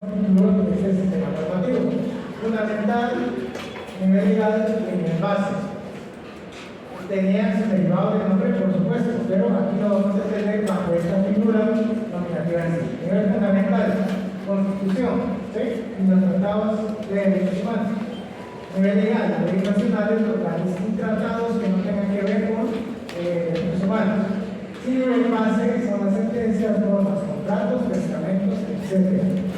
de este sistema normativo. Fundamental, nivel legal y nivel base. Tenían su derivado de nombre, por supuesto, pero aquí lo vamos a entender bajo esta figura nominativa en sí. Nivel fundamental, Constitución, ¿sí? Y los tratados de derechos humanos. Nivel legal, leyes nacionales, locales y tratados que no tengan que ver con derechos humanos. Y nivel base son las sentencias, normas, contratos, testamentos, etc.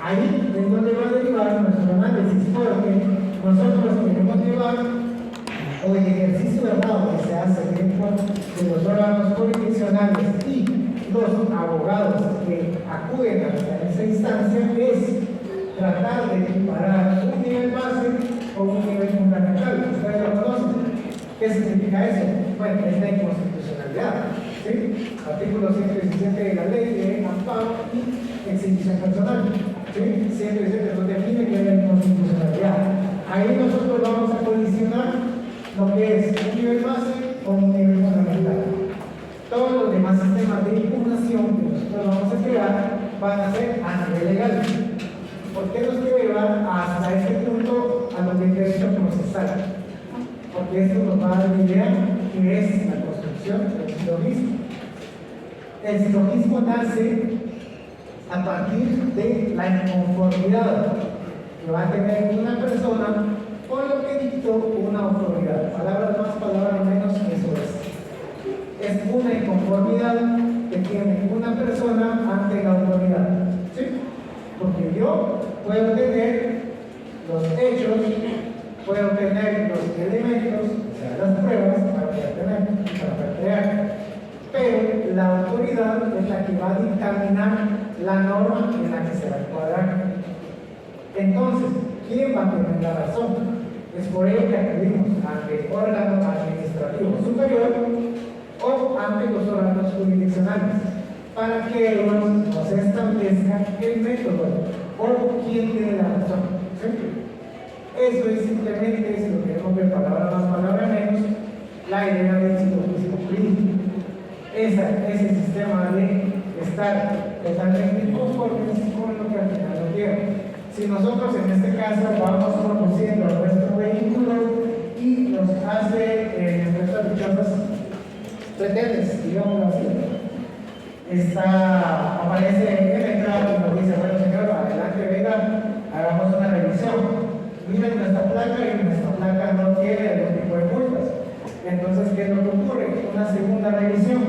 Ahí es donde va a derivar nuestro análisis, porque nosotros queremos llevar o el ejercicio de abogado que se hace dentro de los órganos jurisdiccionales y los abogados que acuden hasta esa instancia es tratar de equiparar un nivel base con un nivel fundamental. Ustedes lo conocen. ¿Qué significa eso? Bueno, es la inconstitucionalidad, ¿sí? Artículo 117 de la ley de amparo y exhibición personal, ¿sí? 117 nos define que es la inconstitucionalidad. Ahí nosotros vamos a condicionar lo que es un nivel base o un nivel fundamental. Todos los demás sistemas de impugnación que nosotros vamos a crear van a ser a nivel legal. ¿Por qué nos lleva hasta este punto a lo que es derecho procesal? Porque esto nos va a dar una idea que es la construcción del silogismo. El silogismo nace a partir de la inconformidad que va a tener una persona con lo que dictó una autoridad. Palabras más, palabras menos, eso es. Es una inconformidad que tiene una persona ante la autoridad. ¿Sí? Porque yo puedo tener los hechos, puedo tener los elementos, o sea, las pruebas para crear, pero la autoridad es la que va a dictaminar la norma en la que se va a encuadrar. Entonces, ¿quién va a tener la razón? Es por ello que acudimos ante el órgano administrativo superior o ante los órganos jurisdiccionales para que nos establezca el método o quién tiene la razón. ¿Sí? Eso es simplemente, si lo queremos ver palabra más, palabra menos, la idea del silogismo jurídico. Ese sistema de estar totalmente conformes con lo que al final nos lleva. Si nosotros en este caso vamos conduciendo nuestro vehículo y nos hace nuestras dichosas pretendes, digamos así, aparece en el entrada y nos dice, bueno señor, adelante, venga, hagamos una revisión. Miren nuestra placa y nuestra placa no tiene algún tipo de multas. Entonces, ¿qué es lo que ocurre? Una segunda revisión,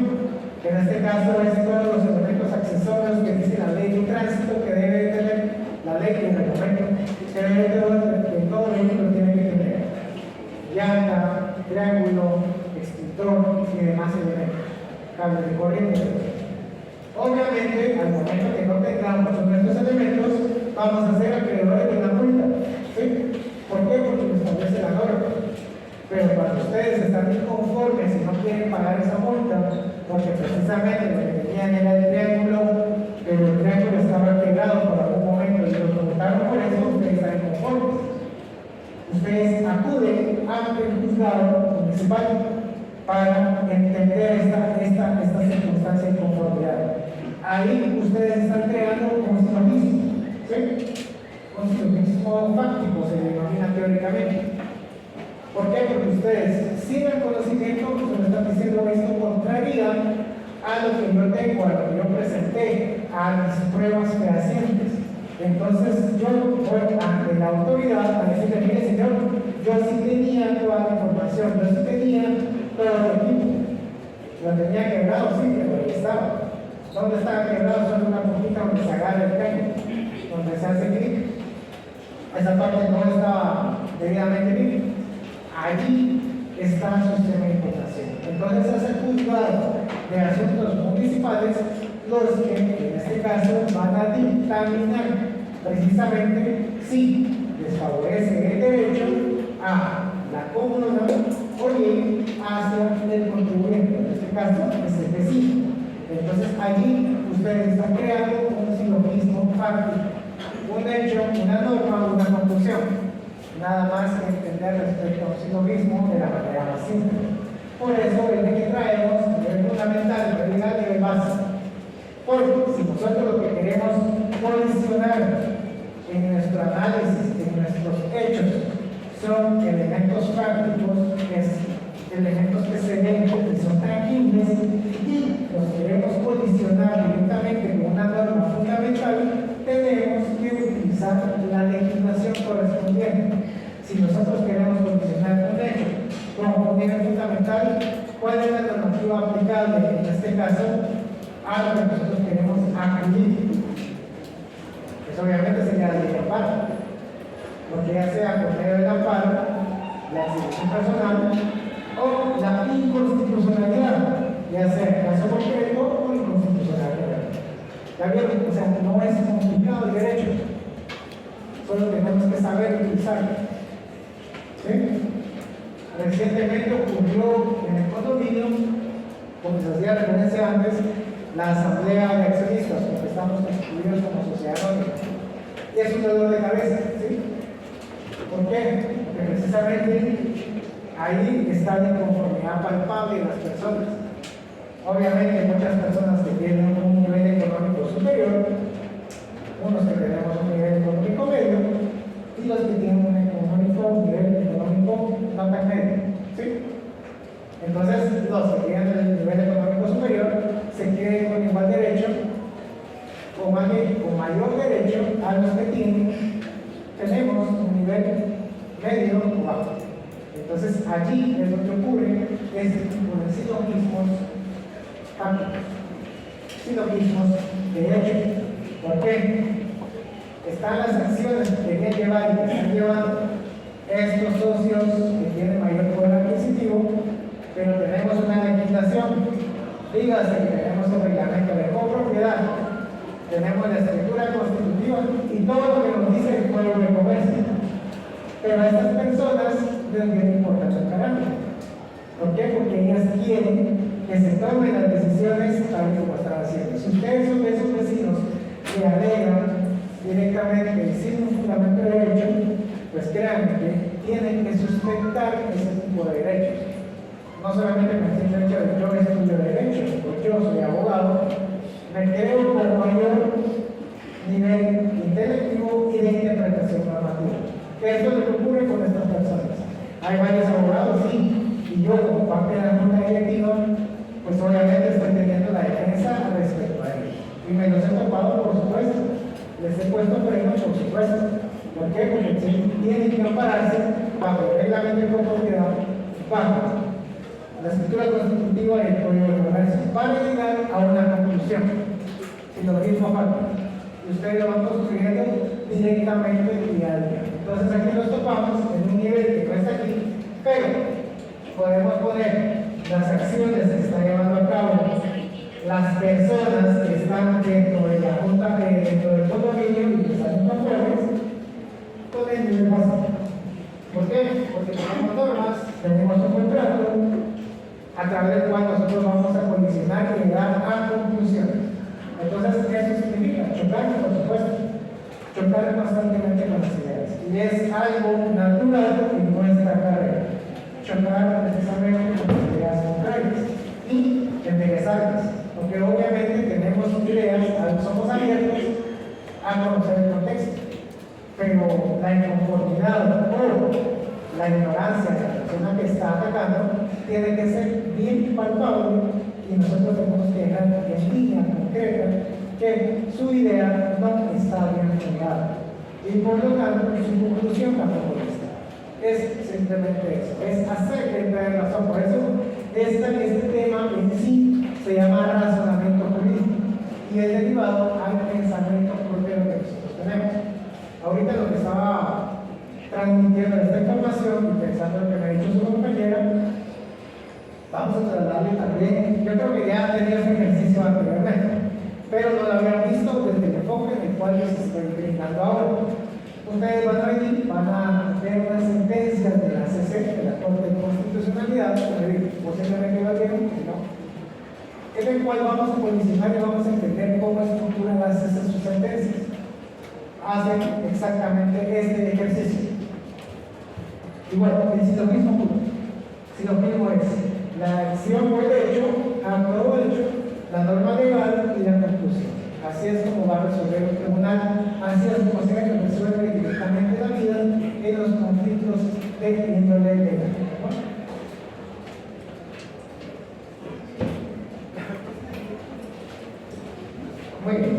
que en este caso es todos los elementos accesorios que dice la ley de tránsito que debe tener, la ley de reglamento, que debe tener, que todo vehículo tiene que tener llanta, triángulo, extintor y demás elementos, cable de corriente. Obviamente, al momento que no tengamos estos elementos, vamos a ser acreedores de una multa. ¿Sí? ¿Por qué? Porque lo establece la norma. Pero cuando ustedes están inconformes y no quieren pagar esa multa, porque precisamente lo que tenían era el triángulo, pero el triángulo estaba quebrado por algún momento y lo multaron por eso, ustedes están inconformes. Ustedes acuden ante el juzgado municipal para entender esta circunstancia de inconformidad. Ahí ustedes están creando un silogismo, ¿sí? Un silogismo fáctico se denomina teóricamente. ¿Por qué? Porque ustedes, sin el conocimiento, pues me están diciendo esto contraría a lo que yo tengo, a lo que yo presenté, a mis pruebas fehacientes. Entonces yo voy ante la autoridad a decirle, mire señor, yo sí tenía toda la información, yo sí tenía todo el equipo. Lo tenía quebrado, sí, pero ahí estaba. ¿Dónde estaba quebrado? Solo una puntita donde se agarra el caño, donde se hace clic. Esa parte no estaba debidamente bien. Allí está su sistema de impugnación. Entonces es el juzgado de asuntos municipales los que en este caso van a dictaminar precisamente si les favorece el derecho a la comuna o bien hacia el contribuyente, en este caso es el vecino. Entonces allí ustedes están creando un silogismo fáctico, un hecho, una norma, una conclusión. Nada más que entender respecto al silogismo de la manera más simple. Por eso es de que traemos a nivel fundamental, a nivel básico. Porque si nosotros lo que queremos condicionar elementos prácticos, elementos que se ven, que son tangibles, y los queremos condicionar directamente con una norma fundamental, tenemos que utilizar la legislación correspondiente. Si nosotros queremos condicionar un hecho como un nivel fundamental, ¿cuál es la normativa aplicable en este caso a lo que nosotros queremos acudir? Pues obviamente sería la ley de amparo, porque ya sea por medio del amparo, la exhibición personal o la inconstitucionalidad, ya sea en caso concreto o inconstitucionalidad. ¿Ya vieron? O sea, no es complicado el derecho, solo tenemos que saber utilizarlo. ¿Sí? Recientemente ocurrió en el condominio, como se hacía referencia antes, la asamblea de accionistas, porque estamos constituidos como sociedad anónima. Y es un dolor de cabeza, ¿sí? ¿Por qué? Porque precisamente ahí está la inconformidad palpable de las personas. Obviamente hay muchas personas que tienen un nivel económico superior, unos que tenemos un nivel económico medio, y los que tienen un nivel económico no tan medio, ¿sí? Entonces, los que tienen el nivel económico superior se queden con igual derecho, o más bien con mayor derecho a los que tenemos un nivel medio o bajo. Entonces, allí es donde ocurre este tipo de silogismos de hecho. ¿Por qué? Están las acciones que deben llevar y que están llevando estos socios que tienen mayor poder adquisitivo, pero tenemos una legislación. Dígase que tenemos el reglamento de copropiedad, tenemos la escritura constitutiva y todo lo que nos dice el Código de Comercio. Pero a estas personas les viene importante el carácter. ¿Por qué? Porque ellas quieren que se tomen las decisiones tal y como están haciendo. Si ustedes son de esos vecinos que alegan directamente sin un fundamento de derecho, pues créanme que tienen que sustentar ese tipo de derechos. No solamente con el hecho de yo estudio derecho, porque yo soy abogado, me creo con mayor nivel intelectivo y de interpretación normativa. ¿Qué es lo que ocurre con estas personas? Hay varios abogados, sí, y yo como parte de la junta directiva, pues obviamente estoy teniendo la defensa respecto a ellos. Y me los he topado, por supuesto. Les he puesto frenos, por supuesto. ¿Por qué? Porque tienen que ampararse bajo el reglamento de copropiedad, bajo la escritura constitutiva y el Código de Comercio, para llegar a una conclusión. Si lo mismo falta. Y ustedes lo van construyendo directamente día a día. Entonces aquí nos topamos en un nivel que no está aquí, pero podemos poner las acciones que está llevando a cabo las personas que están dentro de la junta, dentro del condominio y que están conformes con el nivel básico. ¿Por qué? Porque tenemos normas, tenemos un contrato a través del cual nosotros vamos a condicionar y llegar a conclusiones. Entonces, ¿qué significa? Chocar, por supuesto. Chocar constantemente con las ideas. Y es algo natural en nuestra carrera. Chocar precisamente con las ideas contrarias y enderezarlas. Porque obviamente tenemos ideas, somos abiertos a conocer el contexto. Pero la inconformidad o la ignorancia de la persona que está atacando tiene que ser bien palpable y nosotros tenemos que dejar en línea concreta que su idea no está bien fundada y por lo tanto su conclusión tampoco está. Es simplemente eso, es hacer que entre razón. Por eso este tema en sí se llama razonamiento jurídico y es derivado al pensamiento propio que nosotros tenemos. Ahorita lo que estaba transmitiendo esta información y pensando en lo que me ha dicho su compañera, vamos a trasladarle también, yo creo que ya tenía ese ejercicio anteriormente, pero no lo habían visto desde el enfoque en el cual les estoy brindando ahora. Ustedes van a venir, van a ver unas sentencias de la CC, de la Corte de Constitucionalidad, posiblemente lo vieron, ¿no? En el cual vamos a condicionar y vamos a entender cómo estructuran las CC sus sentencias. Hacen exactamente este ejercicio. Y bueno, el silogismo es la acción o el hecho, acto o hecho, la norma legal y la conclusión. Así es como va a resolver un tribunal, así es como se resuelve directamente la vida en los conflictos de índole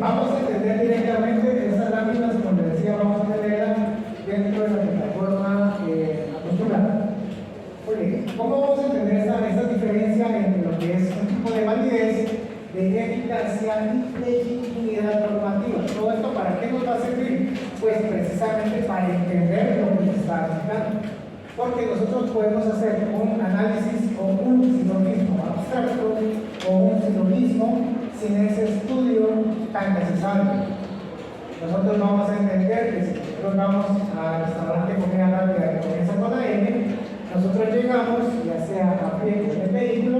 vamos a entender directamente estas láminas, como les decía, vamos a entenderla dentro de la plataforma acostumbrada. Porque, ¿cómo vamos a entender esta diferencia entre lo que es un tipo de validez, de eficacia y legitimidad normativa? Todo esto, ¿para qué nos va a servir? Pues precisamente para entender lo que se está aplicando. Porque nosotros podemos hacer un análisis o un silogismo abstracto o un silogismo sin ese estudio tan necesario. Nosotros vamos a entender que si nosotros vamos al restaurante de comida rápida que comienza con la N, nosotros llegamos, ya sea a pie o en el vehículo,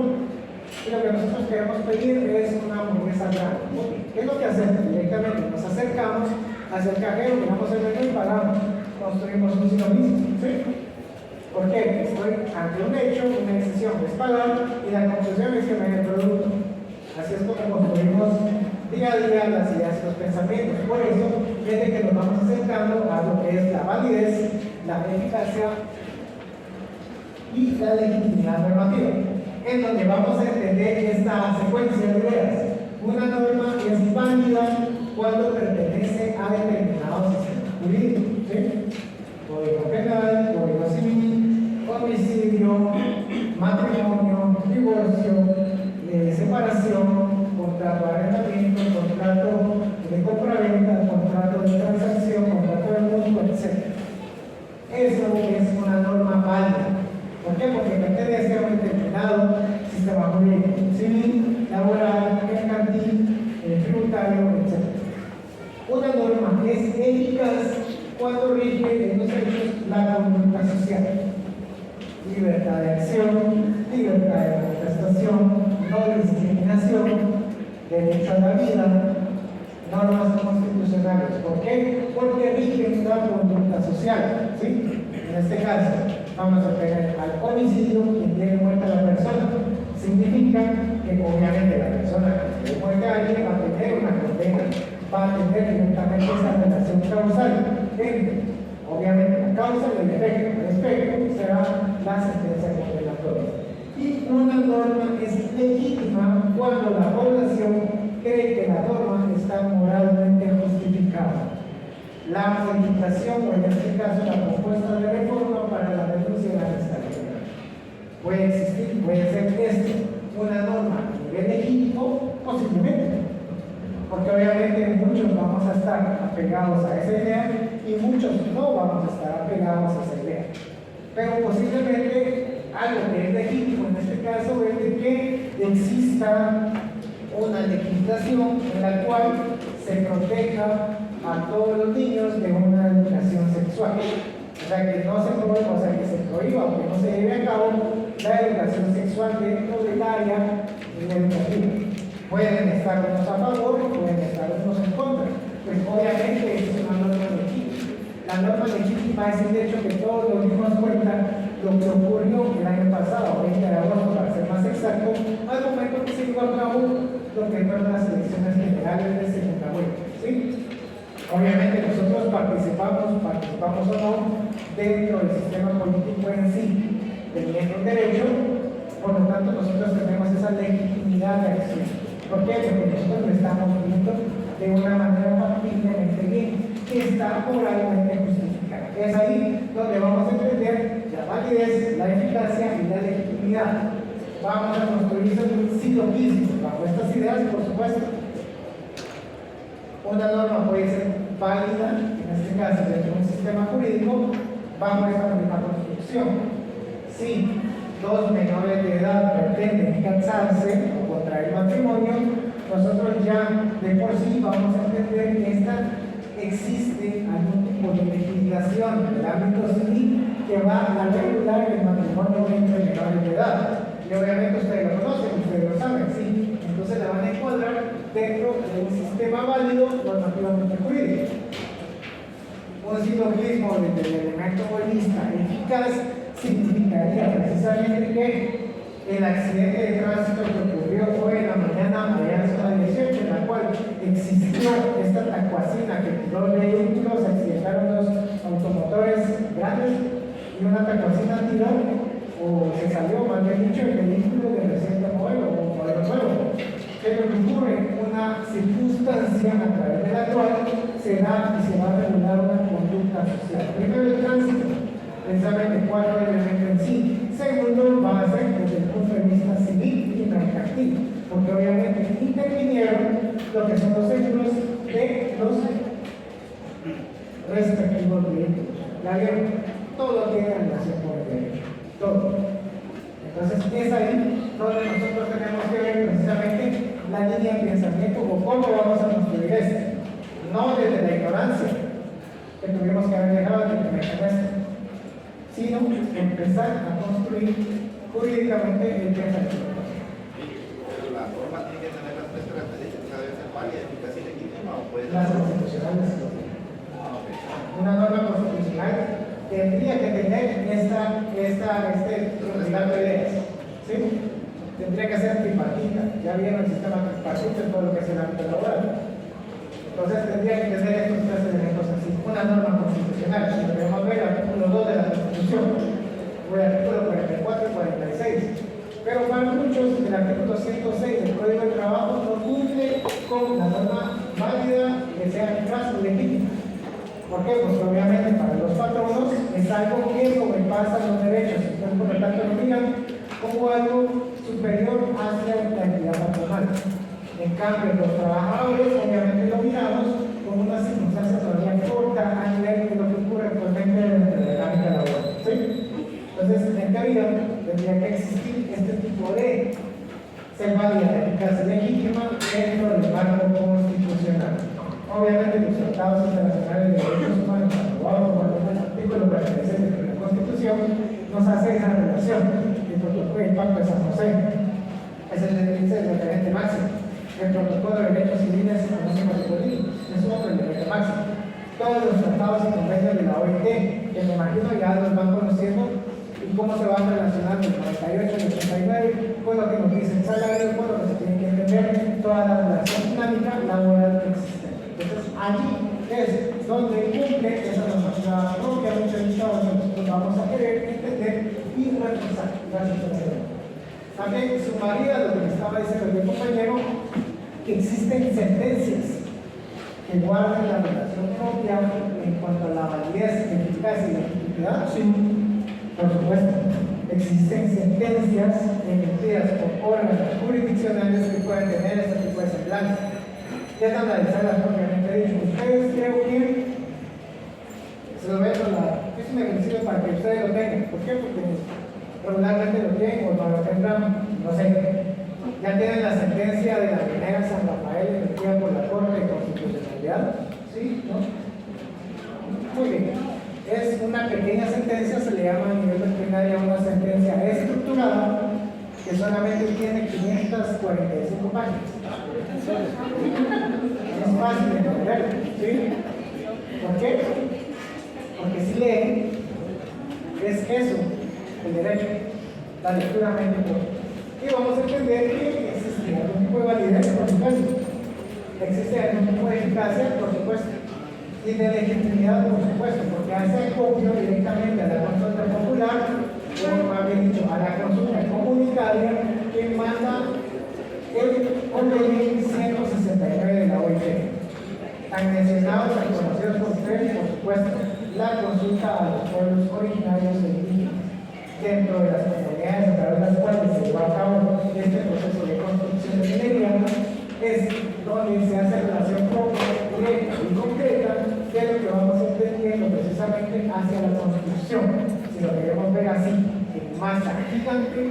y lo que nosotros queremos pedir es una hamburguesa grande. ¿Qué es lo que hacemos? Directamente nos acercamos hacia el cajero, miramos el menú y pagamos. Construimos un silogismo, ¿sí? ¿Por qué? Estoy ante un hecho, una decisión es pagar y la conclusión es que me dé el producto. Así es como construimos día a día las ideas y los pensamientos. Por eso es de que nos vamos acercando a lo que es la validez, la eficacia y la legitimidad normativa, en donde vamos a entender esta secuencia de ideas. Una norma es válida cuando pertenece a determinado sistema jurídico, ¿sí? Código penal, código civil, homicidio, matrimonio, divorcio, separación, contrato de arrendamiento, contrato de compraventa, contrato de transacción, contrato de mutuo, etc. Eso es una norma válida. ¿Por qué? Porque pertenece a un determinado sistema jurídico, civil, laboral, mercantil, tributario, etc. Una norma es eficaz cuando rige en los hechos la conducta social. Libertad de acción, libertad de manifestación, no discriminación, derecho a la vida, normas constitucionales. ¿Por qué? Porque rigen la conducta social, ¿sí? En este caso, vamos a tener al homicidio, quien tiene muerta a la persona. Significa que obviamente la persona que tiene muerta a alguien va a tener una condena, va a tener directamente esa relación causal entre, obviamente, la causa y el efecto. El efecto será la sentencia condenatoria. Y una norma es legítima cuando la población cree que la norma está moralmente justificada. La modificación, o en este caso la propuesta de reforma para la reducción de la estabilidad. Puede existir, puede ser esto, una norma a nivel legítimo, posiblemente. Porque obviamente muchos vamos a estar apegados a esa idea y muchos no vamos a estar apegados a esa idea. Pero posiblemente algo que es legítimo en este caso es de que exista una legislación en la cual se proteja a todos los niños de una educación sexual. O sea, que no se prohíba, o sea, que se prohíba o que no se lleve a cabo la educación sexual dentro del área educativa. Pueden estar unos a favor, pueden estar unos en contra. Pues obviamente es una norma legítima. La norma legítima es el hecho que todos nos dimos cuenta lo que ocurrió el año pasado, 20 de agosto, para ser más exacto, al momento que se llevó a cabo lo que fueron las elecciones generales de segunda vuelta, ¿sí? Obviamente nosotros participamos o no dentro del sistema político en sí, teniendo un derecho, por lo tanto nosotros tenemos esa legitimidad de acción. ¿Por qué? Porque nosotros lo estamos viendo de una manera factiblemente bien, que está moralmente justificada. Es ahí donde vamos a entender la validez, la eficacia y la legitimidad. Vamos a construir un silogismo bajo estas ideas, por supuesto. Una norma puede ser válida, en este caso dentro de un sistema jurídico, bajo esta misma construcción. Si dos menores de edad pretenden casarse o contraer matrimonio, nosotros ya de por sí vamos a entender que existe algún tipo de legislación en el ámbito civil que va a regular el matrimonio entre menores de edad. Y obviamente ustedes lo conocen, ustedes lo saben, sí. Entonces la van a encuadrar dentro de un sistema válido normativamente jurídico. Un silogismo desde el elemento holista eficaz significaría precisamente que el accidente de tránsito que ocurrió hoy en la mañana allá en zona 18, en la cual existió esta tacuacina que tiró vehículos, se accidentaron dos automotores grandes y una tacuacina tiró o se salió, más bien dicho, el vehículo de reciente modelo o modelo nuevo. ¿Qué es lo que ocurre? Una circunstancia a través de la cual se da y se va a regular una conducta social. Primero, el tránsito, precisamente cuatro elementos en sí. Segundo, va a ser desde el punto de vista civil y mercantil, porque obviamente intervinieron lo que son los seguros de los respectivos vehículos. La ley, todo tiene relación con el derecho, todo. Entonces es ahí donde nosotros tenemos que ver precisamente la línea de pensamiento o cómo vamos a construir esto. No desde la ignorancia que tuvimos que haber dejado de tener esto, sino empezar a construir jurídicamente el pensamiento. Pero la forma tiene que tener las tres características, debe ser válida, eficaz y legítima, o puede ser Las constitucionales. Una norma constitucional tendría que tener este conglomerado de leyes, ¿sí? Tendría que ser tripartita. Ya vieron el sistema tripartita en todo lo que es el ámbito laboral. Entonces tendría que tener estos tres elementos así. Una norma constitucional, si lo queremos ver, el artículo 2 de la Constitución, o el artículo 44 y 46. Pero para muchos, el artículo 106 del Código del Trabajo no cumple con la norma válida que sea eficaz y legítima. ¿Por qué? Pues obviamente para los patronos es algo que sobrepasa los derechos, entonces por lo tanto lo miran como algo superior hacia la entidad patronal. En cambio, los trabajadores obviamente lo miramos como una circunstancia todavía corta a nivel de lo que ocurre actualmente en la dinámica laboral. ¿Sí? Entonces, en teoría, tendría que existir este tipo de ser válida, eficaz y legítima dentro del marco constitucional. Obviamente los tratados internacionales de derechos humanos, aprobados por el artículo 46 de la Constitución, nos hace esa relación. El protocolo de Pacto de San José es el referente máximo. El protocolo de derechos civiles, económicos y políticos es otro referente máximo. Todos los tratados y convenios de la OIT, que me imagino ya los van conociendo y cómo se van relacionando el 98 y el 89 con lo que nos dice el salario, con lo que se tiene que entender toda la relación dinámica laboral que existe. Entonces, allí es donde cumple esa normativa propia, muchos nosotros vamos a querer entender y reforzar. Gracias. También sumaría lo que me estaba diciendo mi compañero, que existen sentencias que guardan la relación propia en cuanto a la validez, eficacia y legitimidad. Sí, por supuesto. Existen sentencias emitidas por órganos jurisdiccionales que pueden tener este tipo de semblanza. Ya están analizadas propiamente dicho. Ustedes creo que se lo ven es un ejercicio para que ustedes lo tengan. ¿Por qué? Porque regularmente lo tienen o no lo tendrán, no sé. Ya tienen la sentencia de la minera San Rafael emitida por la Corte de Constitucionalidad. ¿Sí? ¿No? Muy bien. Es una pequeña sentencia, se le llama a nivel veterinario una sentencia estructurada que solamente tiene 545 páginas. Es fácil de entender, ¿sí? ¿Por qué? Porque si leen, es eso, el derecho, la lectura médica. Y vamos a entender que existe algún tipo de validez, por supuesto. Existe algún tipo de eficacia, por supuesto. Y de legitimidad, por supuesto, porque hace acopio directamente a la consulta popular, o más bien dicho, a la consulta comunitaria que manda el convenio 169 de la OIT. Tan mencionados, tan conocidos por ustedes, por supuesto, la consulta a los pueblos originarios e indígenas, dentro de las comunidades a través de las cuales se lleva a cabo este proceso de construcción de minería, es donde se hace relación propia, directa y concreta de lo que vamos entendiendo precisamente hacia la construcción, si lo queremos ver así, en masa gigante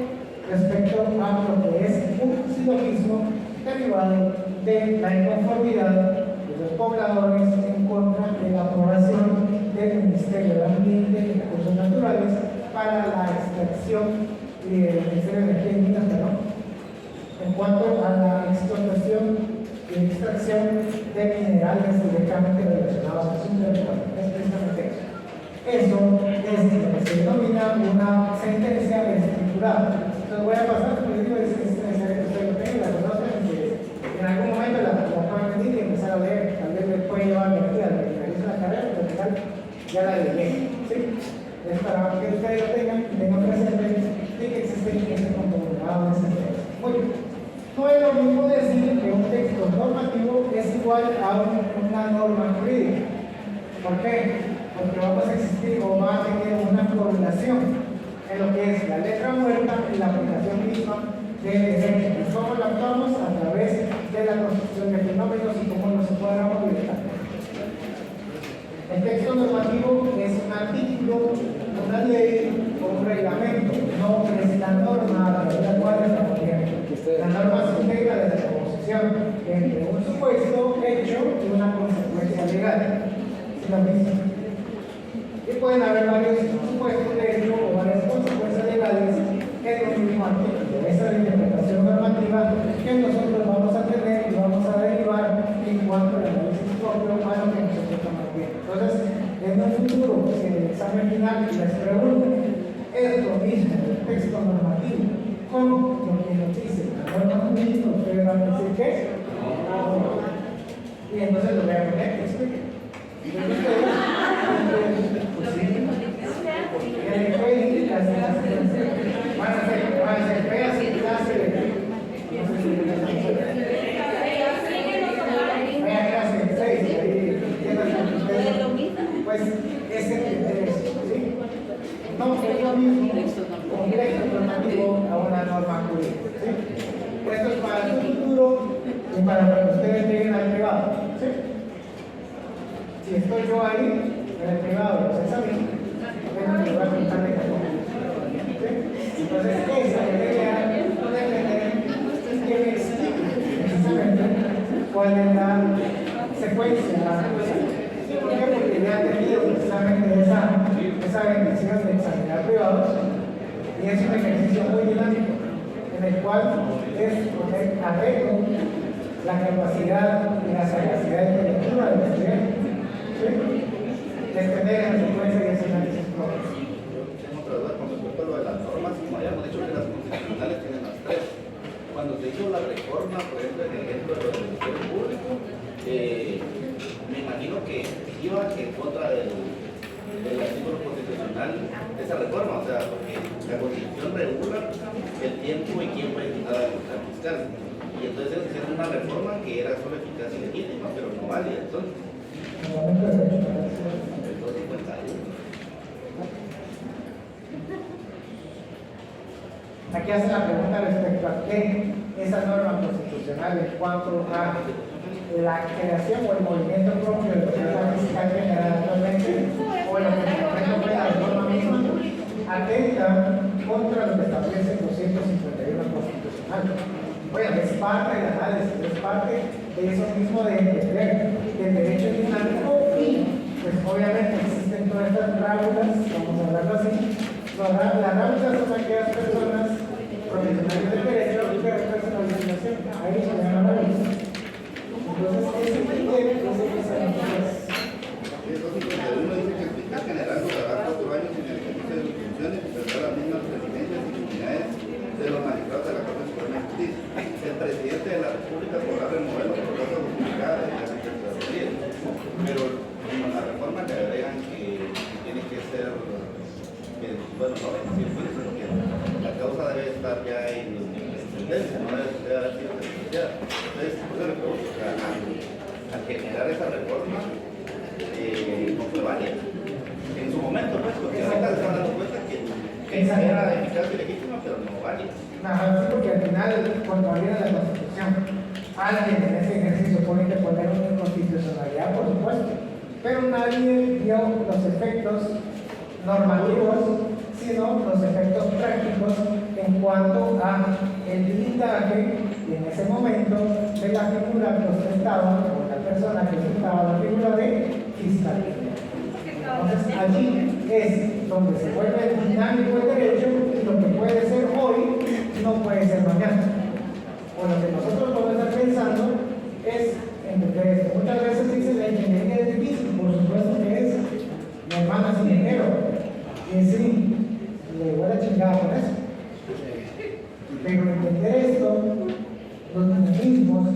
respecto a lo que es un silogismo derivado de la inconformidad de los pobladores en contra de la aprobación del Ministerio de Ambiente y Recursos Naturales para la extracción del Ministerio de Energía y Minas, en cuanto a la explotación y extracción de minerales directamente relacionados a su territorio. Es precisamente eso. Eso es lo que se denomina una sentencia estructurada. Entonces voy a pasar, porque digo, es necesario que ustedes lo tengan, la conozcan, que en algún momento la puedan venir y empezar a leer. Tal vez les puede llevar mi vida, al finalizar la carrera, pero al final ya la leí. ¿Sí? Es para que ustedes lo tengan presente y que existe ese conglomerado de sentencias. Muy bien. No es lo mismo decir que un texto normativo es igual a una norma jurídica. ¿Por qué? Porque vamos a existir o va a tener una correlación en lo que es la letra muerta y la aplicación misma del derecho. Y cómo la actuamos a través de la construcción de fenómenos y cómo los encuadramos directamente. El texto normativo es un artículo, una ley o un reglamento, no es la norma a través de la cual estamos viendo. La norma se integra desde la composición entre un supuesto, hecho y una consecuencia legal. Es lo mismo. Y pueden haber varios supuestos de hecho o varias consecuencias legales en un mismo artículo. Esa es la interpretación normativa que nosotros vamos a tener y vamos a derivar en cuanto al análisis propio a lo que nosotros estamos viendo. Entonces, en un futuro, si en el examen final les preguntan, es lo mismo el texto normativo con lo que nos dice la norma jurídica, ustedes van a decir que no. Y entonces lo voy a poner, explique. Van a hacer veas y clase de clase 6 pues ese criterio, ¿sí? No es lo mismo un texto normativo a una norma jurídica, ¿sí? Esto es para el futuro y para que ustedes lleguen al privado, ¿sí? Si estoy yo ahí en el privado, los exámenes, bueno, me voy a contar de cómo. Entonces, esa idea que me explique precisamente cuál es la secuencia. ¿Por qué? Porque ya he tenido precisamente esa bendición de examinar privados y es un ejercicio muy dinámico en el cual es poner a reto la capacidad y la sagacidad intelectual del estudiante. ¿Sí? De tener en secuencia y ese análisis propio. Tengo otra duda con respecto a lo de las normas, como habíamos dicho que las constitucionales tienen las tres. Cuando se hizo la reforma, por ejemplo, en el ejemplo de los ministerios públicos, me imagino que iba en contra del artículo constitucional de esa reforma, o sea, porque la Constitución regula el tiempo y quién puede quitar la libertad fiscal. Y entonces ellos hicieron una reforma que era solo eficaz y legítima, pero no válida. Entonces, aquí hace la pregunta respecto a qué esa norma constitucional en cuanto a la creación o el movimiento propio de la fiscal general actualmente o lo que fue la reforma misma atenta contra lo que establece el 251 constitucional. Bueno, es parte del análisis, es parte de eso mismo de entender que el derecho es dinámico y pues obviamente existen todas estas rábulas, vamos a hablarlo así. Las rábulas son aquellas personas profesionales del derecho que representan la legislación, ahí se llama rábulas. Entonces, ese criterio es el que se nosotros. uno dice que el fiscal general durará 4 años en el ejercicio de sus funciones y tendrá las mismas presidencias y comunidades de los magistrados de la Corte Suprema de Justicia. El presidente de la República podrá remover los procesos justificados de la Secretaría. Pero con la reforma le agregan que tiene que ser, bueno, no es decir, porque la causa debe estar ya en sentencia, no debe haber sido sentenciada. Entonces, por eso le pregunto, al generar esa reforma, no fue válida. En su momento, pues, porque ahorita se están dando cuenta que era eficaz y legítima, pero no válida. Ajá, sí, porque al final, cuando viene la Constitución, alguien en ese ejercicio puede poner una inconstitucionalidad, por supuesto, pero nadie vio los efectos normativos, sino los efectos prácticos en cuanto a el blindaje en ese momento de la figura que ostentaba, o la persona que ostentaba la figura de fiscal. Entonces allí es donde se vuelve dinámico el derecho y lo que puede ser hoy no puede ser mañana. O lo que nosotros podemos estar pensando es entender esto. Muchas veces dicen la ingeniería es difícil, por supuesto que es. Mi hermana es ingeniero y sí, le voy a la chingada con eso. Pero entender esto, los mecanismos,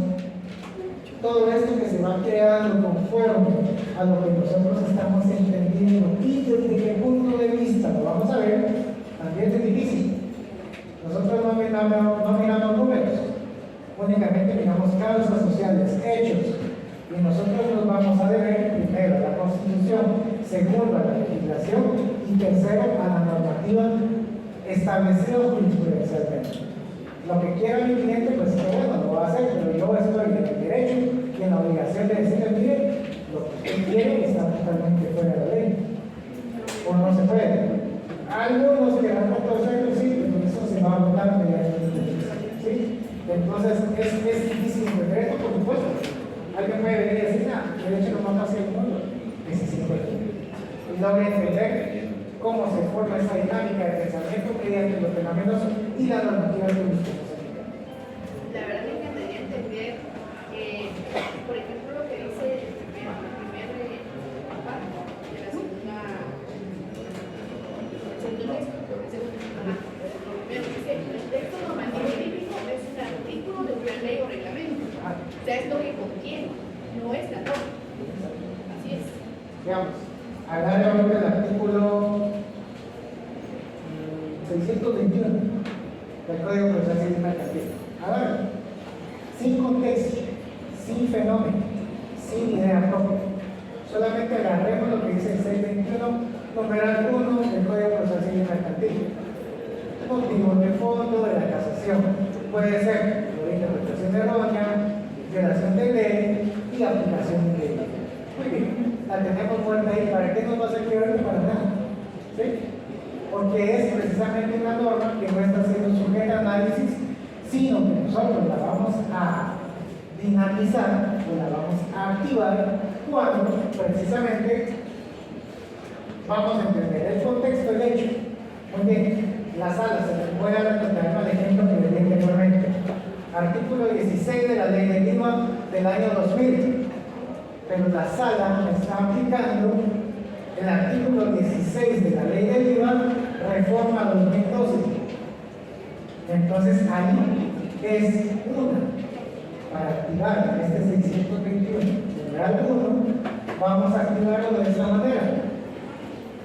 todo esto que se va creando conforme a lo que nosotros estamos entendiendo y desde qué punto de vista lo vamos a ver, también es difícil. Nosotros no miramos números. aplicación, segundo, a la legislación y tercero, a la normativa establecida jurisprudencialmente. Lo que quiera mi cliente, pues que bueno, lo va a hacer, pero yo estoy en el derecho y en la obligación de decirle, mire, lo que usted quiere está totalmente fuera de la ley. O no se puede. Algunos que han retrocedido, sí, pero eso se va a votar mediante ¿sí? Entonces, es difícil entender esto, por supuesto. Alguien puede venir y decir, el derecho no mata hacia el mundo. Ese sí puede. Y no voy a entender cómo se forma esa dinámica de pensamiento mediante los fenómenos y la normativa que buscamos. La verdad me encantaría entender, por ejemplo, lo que dice el primer párrafo de la segunda, Pero dice, el texto normativo típico es un artículo de una ley o reglamento. O sea, es lo que contiene, no es la norma. Así es. Veamos, agarre ahora el artículo 621 del Código Procesal Civil Mercantil. Agarre, sin contexto, sin fenómeno, sin idea propia. Solamente agarremos lo que dice el 621, numeral 1 del Código Procesal Civil Mercantil. Motivos de fondo de la casación. Puede ser por interpretación errónea, violación de ley y aplicación de ley. Muy bien, la tenemos muerta ahí. ¿Para qué nos va a servir ahorita? Para nada. ¿Sí? Porque es precisamente una norma que no está siendo sujeta a análisis, sino que nosotros la vamos a dinamizar o la vamos a activar cuando precisamente vamos a entender el contexto del hecho. Muy bien. La sala, se les voy a retratar al ejemplo que les di anteriormente. Artículo 16 de la ley del IVA del año 2000. Pero la sala está aplicando el artículo 16 de la ley del IVA, reforma 2012. Entonces ahí es una. Para activar este 621, numeral 1, vamos a activarlo de esta manera.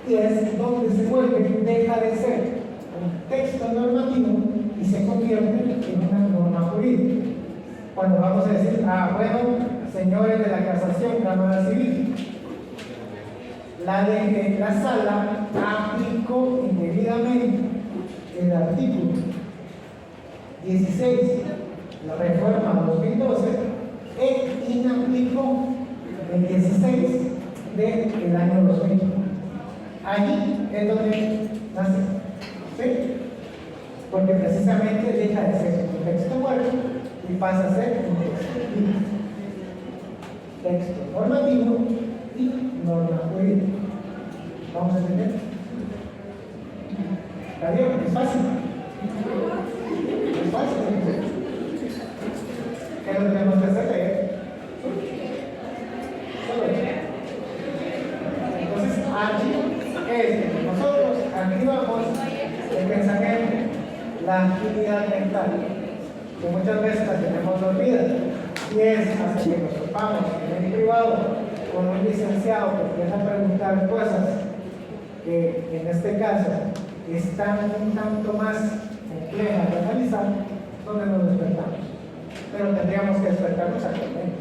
Y es donde se vuelve, deja de ser un texto normativo y se convierte en una norma jurídica. Cuando vamos a decir, bueno, señores de la casación, Cámara Civil, la sala aplicó indebidamente el artículo 16, la reforma 2012, e inaplicó el 16 del año 2000. Allí es donde nace. ¿Sí? Porque precisamente deja de ser un texto muerto y pasa a ser un texto vivo. Texto normativo y norma jurídica. ¿Vamos a entender? ¿Está bien? Es fácil. Es fácil. ¿Qué es lo que tenemos que hacer? Leer. Solo leer. Entonces, allí es que nosotros activamos el pensamiento, la actividad mental, que muchas veces la tenemos dormida, y es hasta que nos topamos en el privado con un licenciado que empieza a preguntar cosas que en este caso están un tanto más complejas de analizar, donde nos despertamos. Pero tendríamos que despertarnos actualmente.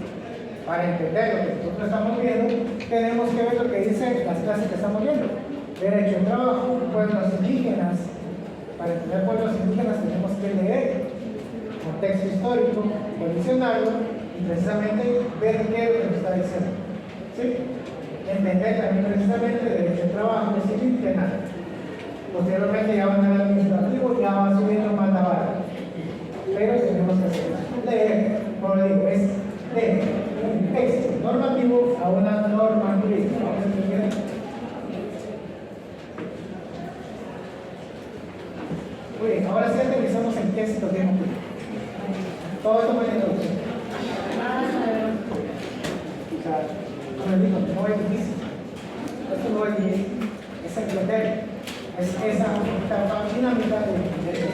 Para entender lo que nosotros estamos viendo, tenemos que ver lo que dicen las clases que estamos viendo. Derecho al trabajo, pueblos indígenas. Para entender pueblos indígenas tenemos que leer contexto histórico, condicionarlo y precisamente ver qué es lo que nos está diciendo. ¿Sí? Entender también precisamente derecho al trabajo, civil, penal. Posteriormente ya van al administrativo, ya va subiendo más la vara. Pero tenemos que hacer eso. Leer, como digo, es leer un texto normativo a una norma jurídica. ¿Vamos a entender? Muy bien, ahora sí aterrizamos en qué situación jurídica. Todo esto fue la introducción. O sea, como les digo, no es difícil. Esto no es difícil. Es entender. Es esa dinámica de derecho.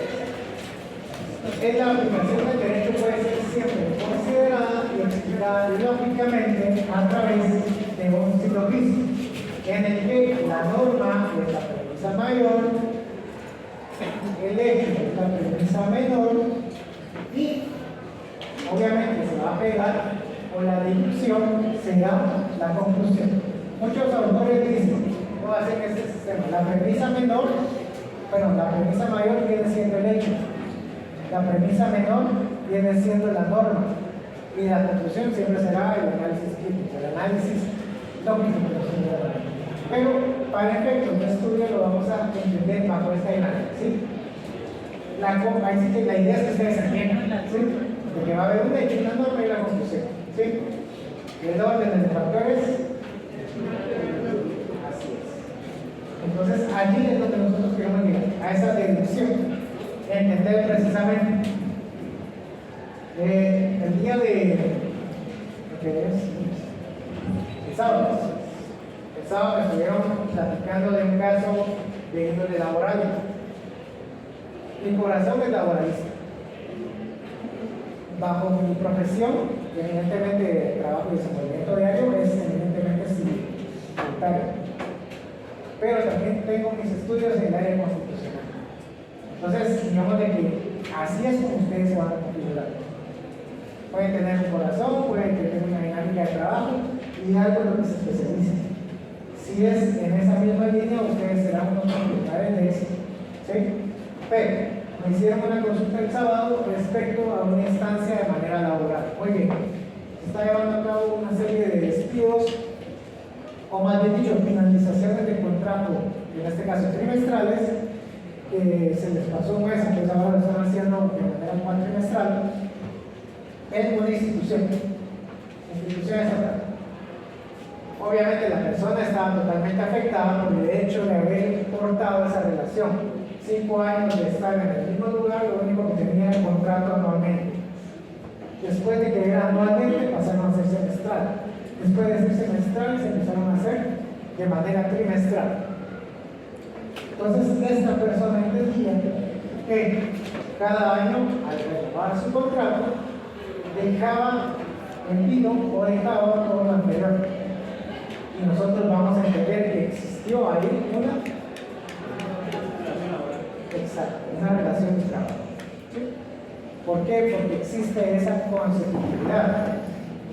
En la aplicación del derecho puede ser siempre considerada y explicada lógicamente a través de un silogismo, en el que la norma es la premisa mayor, el hecho es la premisa menor y obviamente se va a pegar o la deducción será la conclusión. muchos autores dicen, no hacen este sistema, la premisa menor, bueno, la premisa mayor viene siendo el hecho, la premisa menor viene siendo la norma, y la conclusión siempre será el análisis crítico, el análisis lógico. Pero para efectos de estudio lo vamos a entender bajo esta dinámica, ¿sí? Ahí sí que la idea es que ustedes se entiendan, ¿sí? De que va a haber un hecho, una norma y la conclusión, ¿sí? El orden de factores, así es. Entonces allí es donde nosotros queremos llegar, a esa deducción, entender precisamente. El día de, ¿qué es? El sábado me estuvieron platicando de un caso de índole laboral. Mi corazón es laboralista. Bajo mi profesión, evidentemente trabajo y desenvolvimiento diario, es evidentemente civil, voluntario. Pero también tengo mis estudios en el área constitucional. Entonces, digamos de que así es como ustedes se van a configurar. Pueden tener un corazón, pueden tener una dinámica de trabajo y algo en lo que se especialicen. Si es en esa misma línea, ustedes serán unos complementarios de éxito, ¿sí? Pero me hicieron una consulta el sábado respecto a una instancia de manera laboral. Muy bien, se está llevando a cabo una serie de despidos, o más bien dicho, finalizaciones de contrato, en este caso trimestrales, que se les pasó un mes, entonces ahora lo están haciendo de manera cuatrimestral, en una institución estatal. Obviamente la persona estaba totalmente afectada por el hecho de haber cortado esa relación. 5 años de estar en el mismo lugar, lo único que tenía era el contrato anualmente. Después de que era anualmente, pasaron a ser semestral. Después de ser semestral, se empezaron a hacer de manera trimestral. Entonces, esta persona entendía que cada año, al renovar su contrato, dejaba en vilo o dejaba todo lo anterior. Y nosotros vamos a entender que existió ahí una relación de trabajo. ¿Sí? ¿Por qué? Porque existe esa consecutividad.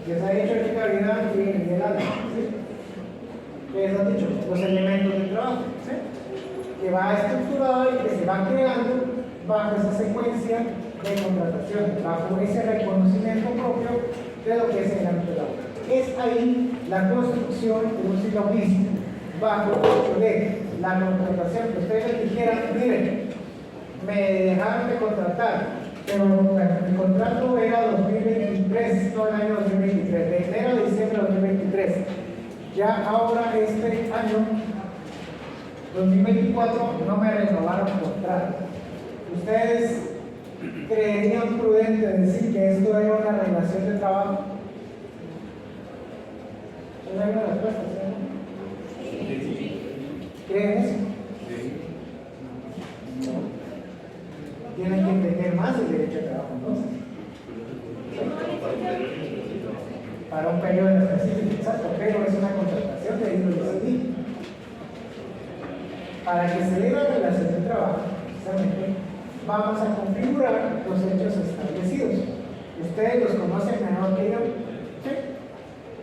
Que se ha dicho que caridad y en el alma. ¿Sí? ¿Qué se ha dicho? Los elementos del trabajo. ¿Sí? Que va estructurado y que se va creando bajo esa secuencia de contratación, bajo ese reconocimiento propio de lo que es el ámbito laboral. Es ahí la construcción de un silogismo bajo el hecho de la contratación, que ustedes dijeran, miren, me dejaron de contratar, pero mi contrato era 2023, no el año 2023, de enero a diciembre de 2023. Ya ahora este año, 2024, no me renovaron el contrato. ¿Ustedes creerían prudente decir que esto era una relación de trabajo? ¿Es una respuesta? ¿Creen eso? Tienen que entender más el derecho de trabajo entonces. Para un periodo específico, exacto, pero es una contratación de índole civil. Para que se dé la relación de trabajo, precisamente, vamos a configurar los hechos establecidos. Ustedes los conocen mejor que yo, ¿sí?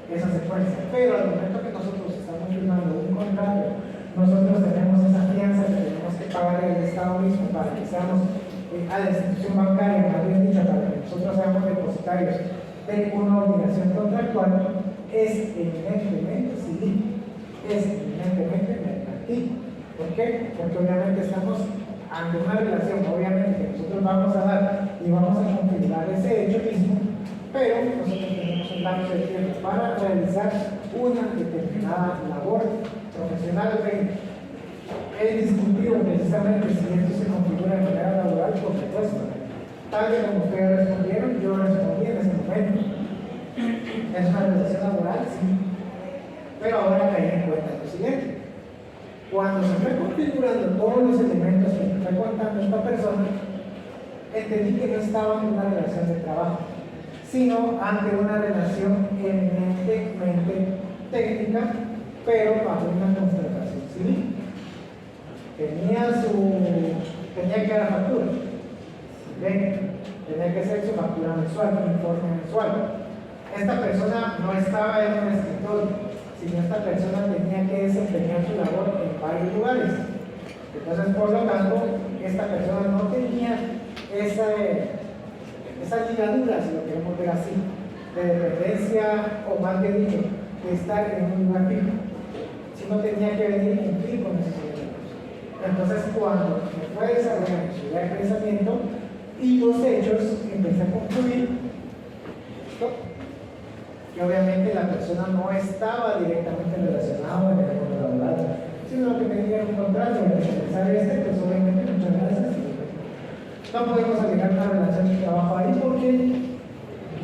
Esa secuencia. Pero al momento que nosotros estamos firmando un contrato, nosotros tenemos esa fianza que tenemos que pagar el Estado mismo para que seamos a la institución bancaria, más bien dicha, para que nosotros seamos depositarios de una obligación contractual, es eminentemente civil, es eminentemente mercantil. ¿Por qué? Porque obviamente estamos ante una relación, obviamente, que nosotros vamos a dar y vamos a configurar ese hecho mismo, pero nosotros tenemos un lapso de tiempo para realizar una determinada labor profesional. He discutido precisamente si esto se configura de manera laboral, por supuesto. Tal y como ustedes respondieron, yo respondí en ese momento. ¿Es una relación laboral? Sí. Pero ahora caí en cuenta lo siguiente. Cuando se fue configurando todos los elementos que me fue contando esta persona, entendí que no estaba en una relación de trabajo, sino ante una relación eminentemente técnica, pero bajo una contratación civil. Tenía que dar factura, tenía que hacer su factura mensual, un informe mensual. Esta persona no estaba en un escritorio, sino esta persona tenía que desempeñar su labor en varios lugares. Entonces, por lo tanto, esta persona no tenía esas ligaduras, si lo queremos ver así, de dependencia, o más bien dicho, de estar en un lugar fijo, sino tenía que venir a cumplir con esos elementos. Entonces, cuando me fue desarrollando su idea de pensamiento y los hechos, empecé a concluir que obviamente la persona no estaba directamente relacionada con el mundo laboral, sino que tenía un contrato de realizar pues obviamente muchas gracias. No podemos alegar una relación de trabajo ahí porque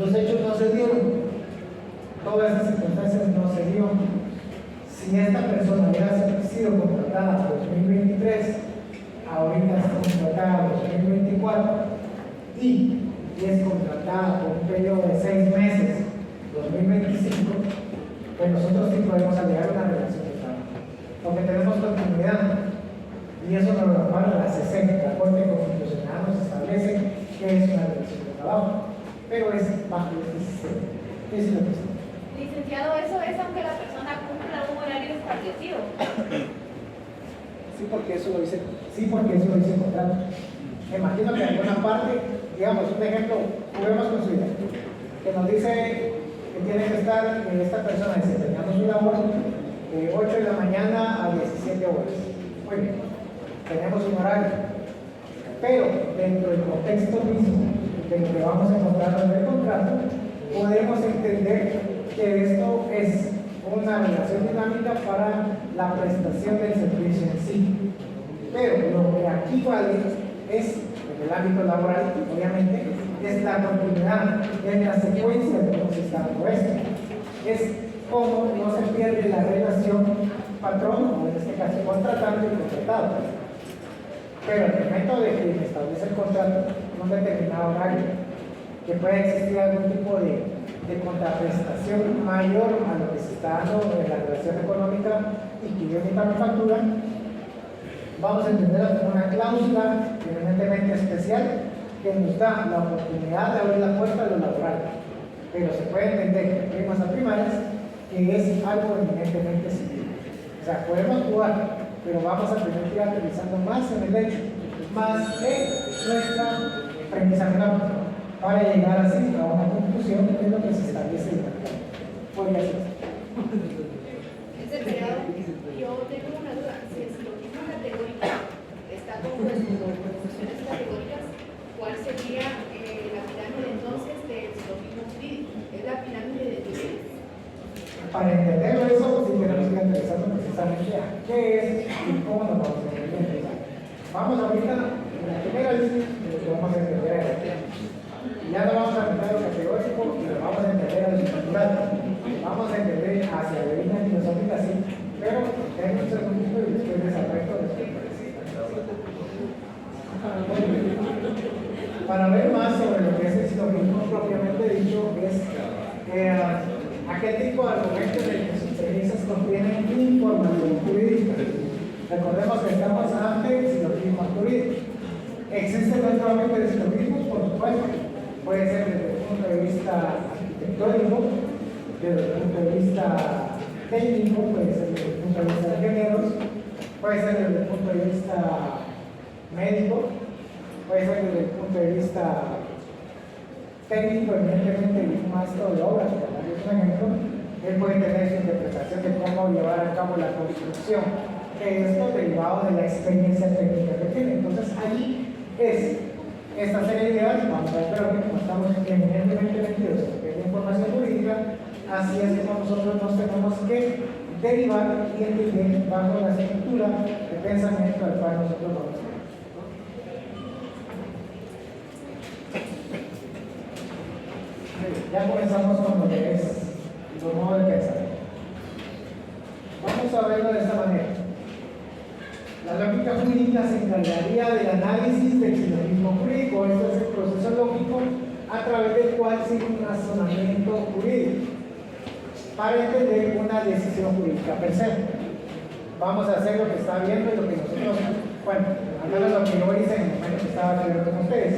los hechos no se dieron, todas esas circunstancias no se dieron. Si esta persona hubiera sido contratada por 2023, ahorita es contratada por 2024 y es contratada por un periodo de 6 meses, 2025, pues nosotros sí podemos alegar una relación de trabajo, porque tenemos continuidad, y eso nos lo ampara la 60, la Corte Constitucional nos establece que es una relación de trabajo, pero es bajo este sistema. ¿Qué es lo que es? Licenciado, eso es aunque la persona cumpla un horario establecido. Sí, porque eso lo dice el contrato. Me imagino que en alguna parte, digamos, un ejemplo, juguemos con su idea, que nos dice que tiene que estar esta persona desempeñando su labor de 8 de la mañana a 17 horas. Muy bien, tenemos un horario, pero dentro del contexto mismo de lo que vamos a encontrar en el contrato, podemos entender que esto es una relación dinámica para la prestación del servicio en sí. Pero lo que aquí vale es, en el ámbito laboral, obviamente, es la continuidad, es la secuencia de cómo se está dando esto. Es cómo no se pierde la relación patrón, o en este caso contratante y contratado. Pero en el momento de que se establece el contrato en un determinado horario, que puede existir algún tipo de contraprestación mayor a lo que se está dando en la relación económica y que yo mi factura, vamos a entenderlo como una cláusula eminentemente especial que nos da la oportunidad de abrir la puerta a lo laboral. Pero se puede entender en primas a primarias que es algo eminentemente civil. O sea, podemos jugar, pero vamos a tener que ir aterrizando más en el hecho, más en nuestra premisa gráfica, para llegar así a una conclusión de lo que se establece en la ley. Podría ser. Licenciado, yo tengo una duda. Si el silogismo categórico está compuesto por proposiciones categóricas, ¿cuál sería la pirámide entonces del silogismo jurídico? ¿Es la pirámide de niveles? Para entenderlo eso, sí tenemos que interesar precisamente a qué es y cómo nos vamos a entender. Vamos ahorita en la primera lista de lo que vamos a entender a ya no vamos a entender lo categórico y lo vamos a entender a lo estructural. Vamos a entender hacia la línea filosófica, sí, pero en un segundito y después desarrollo para ver más sobre lo que es el silogismo propiamente dicho, es aquel tipo de argumentos en que sus premisas contienen información jurídica. Recordemos que estamos ante silogismos jurídicos. ¿Existen otros ámbitos de silogismos? Por supuesto. Puede ser desde el punto de vista arquitectónico, desde el punto de vista técnico, puede ser desde el punto de vista de ingenieros, puede ser desde el punto de vista médico, puede ser desde el punto de vista técnico, evidentemente un maestro de obras, por darles un ejemplo, él puede tener su interpretación de cómo llevar a cabo la construcción, que esto derivado de la experiencia técnica que tiene. Entonces allí es esta serie de ideas, vamos a ver, pero que como estamos eminentemente metidos en la información jurídica, así es como nosotros nos tenemos que derivar y entender bajo la estructura de pensamiento al cual nosotros vamos a ver. Ya comenzamos con lo que es los modos de pensar. Vamos a verlo de esta manera. La lógica jurídica se encargaría del análisis del silogismo jurídico. Este es el proceso lógico a través del cual sigue un razonamiento jurídico para entender una decisión jurídica per se. Vamos a hacer lo que está viendo y lo que nosotros, bueno, al menos lo que yo hice en el momento que estaba estudiando con ustedes.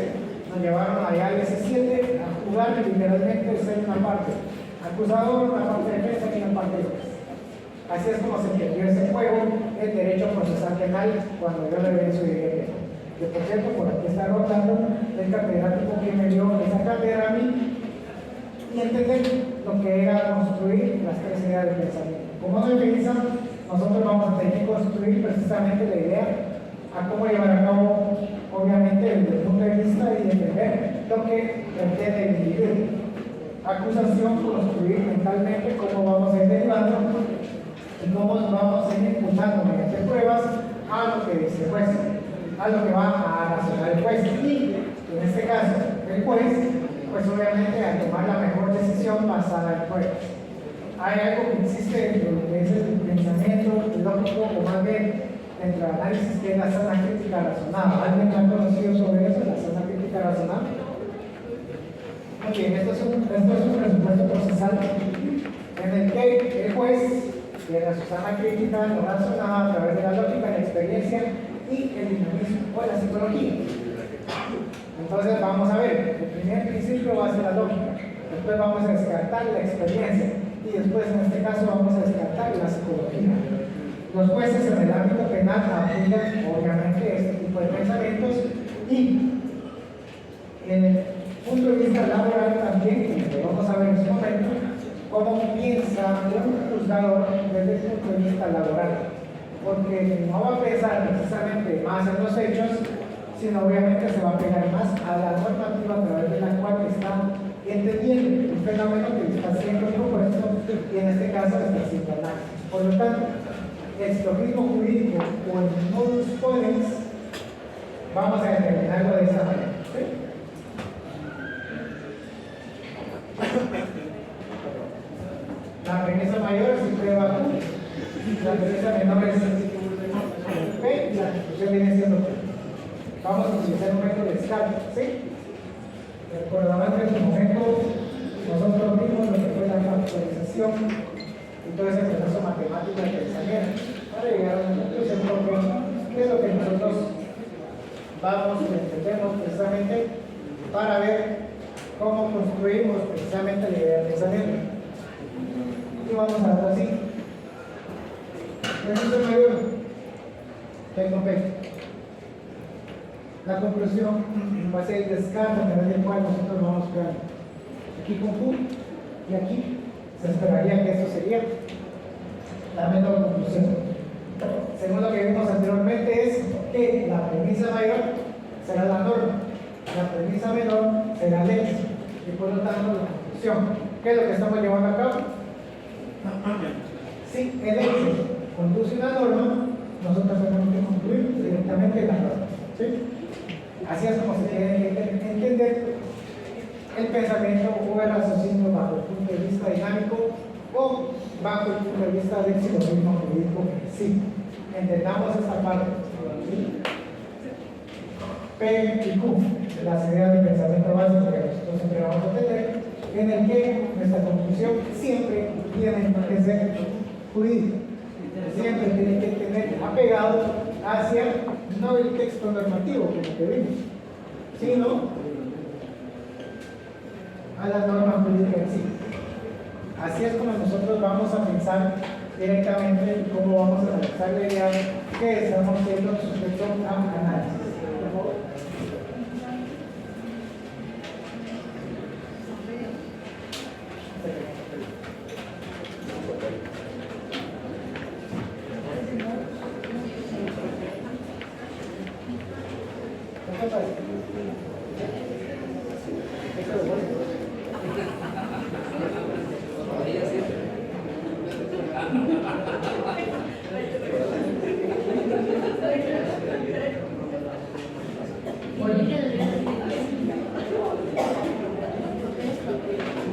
Nos llevaron allá al S7 a jugar literalmente ser una parte acusador, una parte de defensa y una parte de juez. Así es como se entendió ese juego, el derecho procesal penal, cuando yo le doy su idea. Que por cierto, por aquí está rotando el catedrático que me dio esa cátedra a mí, y entender lo que era construir las tres ideas de pensamiento. Como no definición, nosotros vamos a tener que construir precisamente la idea a cómo llevar a cabo, obviamente, desde el punto de vista y entender lo que pretende el individuo. Acusación, construir mentalmente cómo vamos a ir derivando y cómo nos vamos a ir impulsando mediante pruebas a lo que dice el juez, a lo que va a razonar el juez. Y en este caso, el juez, pues obviamente a tomar la mejor decisión basada en pruebas. Hay algo que existe dentro de lo que es el pensamiento lógico, o más bien dentro del análisis, que es la sana crítica razonada. ¿Alguien ha conocido sobre eso, la sana crítica razonada? Muy bien, esto es un presupuesto procesal en el que el juez tiene su sana crítica razonada a través de la lógica, la experiencia y el dinamismo o la psicología. Entonces vamos a ver, el primer principio va a ser la lógica, después vamos a descartar la experiencia y después en este caso vamos a descartar la psicología. Los jueces en el ámbito penal aplican obviamente este tipo de pensamientos y en el punto de vista laboral también, que vamos a ver en su momento, cómo piensa un juzgador desde el punto de vista laboral, porque no va a pensar precisamente más en los hechos, sino obviamente se va a pegar más a la normativa a través de la cual está entendiendo el fenómeno que está siendo propuesto y en este caso está siendo análisis. Por lo tanto, el silogismo jurídico o el modus ponens vamos a determinarlo de esa manera. ¿Sí? La premisa mayor es P va a Q, la premisa menor es P y la conclusión viene siendo P. Vamos a utilizar un método de escala, ¿sí? Recordarán que en su momento nosotros vimos lo que fue la factorización y todo ese proceso matemático de pensamiento para llegar a una conclusión propia, que es lo que nosotros vamos y entendemos precisamente para ver cómo construimos precisamente la idea de pensamiento. Y vamos a ver así. Registro mayor, tengo P. La conclusión va a ser el descarte a través del cual nosotros vamos a crear aquí con Q y aquí se esperaría que esto sería la menor conclusión. Según lo que vimos anteriormente es que la premisa mayor será la norma, la premisa menor será el hecho y por lo tanto la conclusión. ¿Qué es lo que estamos llevando a cabo? Si el hecho conduce una norma, nosotros tenemos que concluir directamente la norma. ¿Sí? Así es como se tiene que entender el pensamiento o el raciocinio bajo el punto de vista dinámico o bajo el punto de vista del silogismo jurídico. Sí, entendamos esta parte. ¿Sí? P y Q, las ideas de pensamiento básico que nosotros siempre vamos a tener, en el que nuestra conclusión siempre tiene que ser jurídica. Siempre tiene que tener apegado hacia no el texto normativo como que vimos, sino a la norma jurídica en sí. Así es como nosotros vamos a pensar directamente cómo vamos a analizar la idea que estamos siendo sujeto a análisis. Por favor.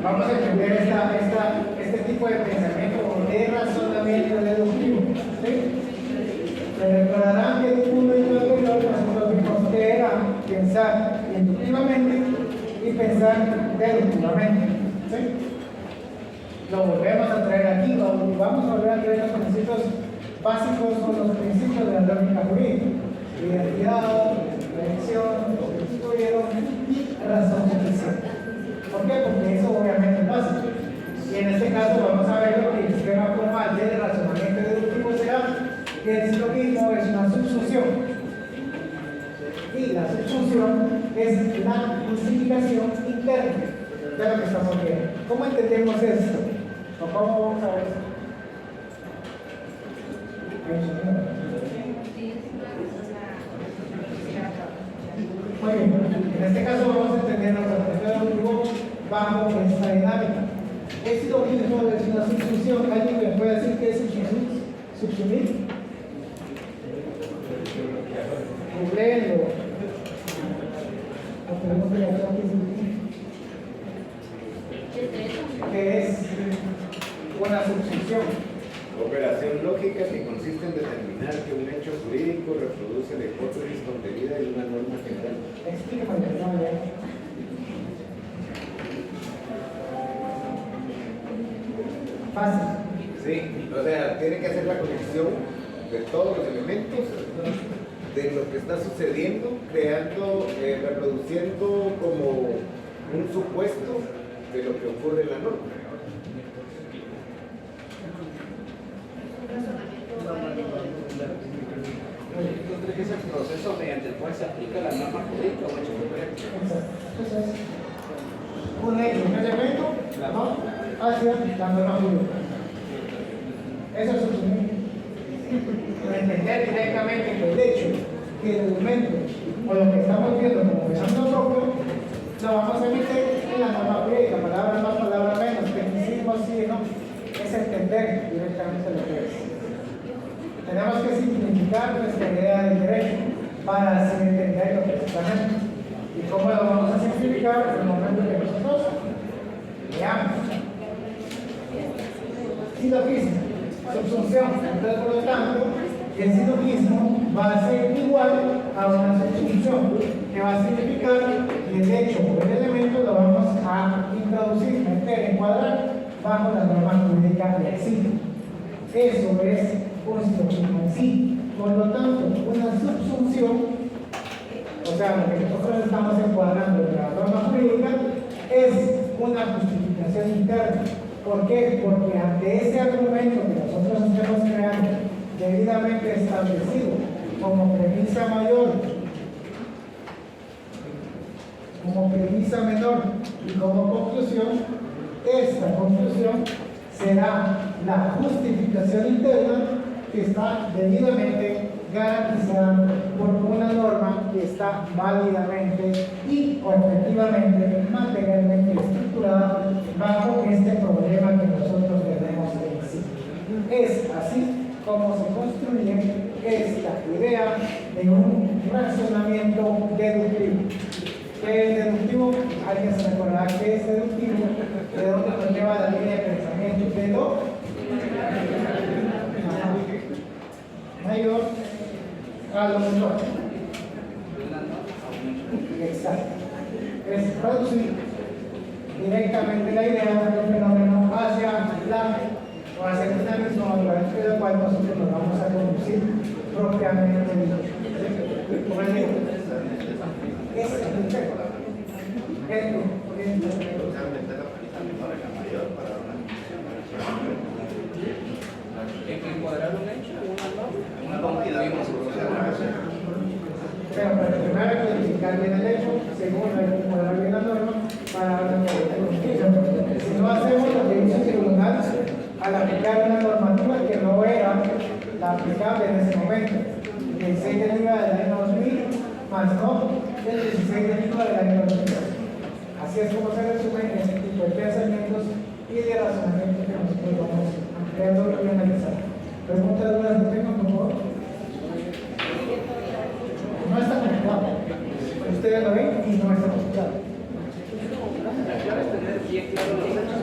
Vamos a entender este tipo de pensamiento o de razonamiento deductivo. ¿Sí? Se recordarán que en uno y en otro nosotros vimos que era pensar inductivamente y pensar deductivamente. ¿Sí? Lo volvemos a traer aquí, vamos a volver a traer los principios básicos o los principios de la lógica jurídica: identidad, predicción, excluyeron y razón suficiente. ¿Por qué? Porque eso obviamente es básico. Y en este caso vamos a ver lo que el sistema formal del razonamiento que el silogismo es una subsunción. Y la subsunción es la justificación interna de lo que estamos viendo. ¿Cómo entendemos esto? ¿O cómo vamos a ver esto? Muy bien, en este caso vamos a entender la representación de un grupo bajo esta dinámica. El silogismo es una subsunción. ¿Alguien me puede decir qué es subsumir? Googleenlo. ¿Qué es una subsunción? Operación lógica que consiste en determinar que un hecho jurídico reproduce la hipótesis contenida en una norma general. Explícame, no, ya. Fácil. Sí, o sea, tiene que hacer la conexión de todos los elementos de lo que está sucediendo, creando, reproduciendo como un supuesto de lo que ocurre en la norma. ¿Usted cree que es el proceso mediante el cual se aplica la norma jurídica o hecho concreto? Entonces, un hecho, un elemento, ¿no? Hacia la norma jurídica. Eso es subsumir. Entender directamente que el hecho, que el elemento, o lo que estamos viendo como pensando propio, lo vamos a meter en la norma jurídica, palabra más, palabra menos, tecnicismo sí, no. Es entender directamente lo que es. Tenemos que simplificar nuestra idea del derecho para así entender lo que es exactamente. ¿Y cómo lo vamos a simplificar? En el momento que nosotros veamos. Silogismo, subsunción. Entonces, por lo tanto, el silogismo va a ser igual a una subsunción, que va a significar que el hecho o el elemento lo vamos a introducir, meter, encuadrar bajo la norma jurídica que existe. Eso es un silogismo en sí. Por lo tanto, una subsunción, o sea, lo que nosotros estamos encuadrando en la norma jurídica, es una justificación interna. ¿Por qué? Porque ante ese argumento que nosotros estamos creando, debidamente establecido como premisa mayor, como premisa menor y como conclusión, esta conclusión será la justificación interna que está debidamente garantizada por una norma que está válidamente y objetivamente, materialmente estructurada bajo este problema que nosotros tenemos en sí. Es así como se construye esta idea de un razonamiento deductivo. ¿Qué es deductivo? ¿Alguien se recordará qué es deductivo? ¿De dónde nos lleva la línea de pensamiento? ¿De lo mayor a lo menor? Exacto. Es traducir directamente la idea del fenómeno hacia la o hacia el dinamismo a través del cual nosotros nos vamos a conducir propiamente dicho. Por ejemplo, es el texto. Esto, ¿Encuadrar un hecho en una norma? Una norma y dar una solución. pero primero hay que verificar bien el hecho, segundo hay que encuadrar bien la norma para dar una justicia. Si no hacemos lo que hizo el tribunal al aplicar una normativa que no era la aplicable en ese momento, el 6 de enero del año 2000, más no el 16 de enero del año 2002. Así es como se resumen ese tipo de pensamientos y de razonamientos que nosotros vamos ampliando y analizando. Preguntas, dudas que tengan, por favor. No está conectado. Ustedes lo ven y no está conectado. La clave es tener bien claro los hechos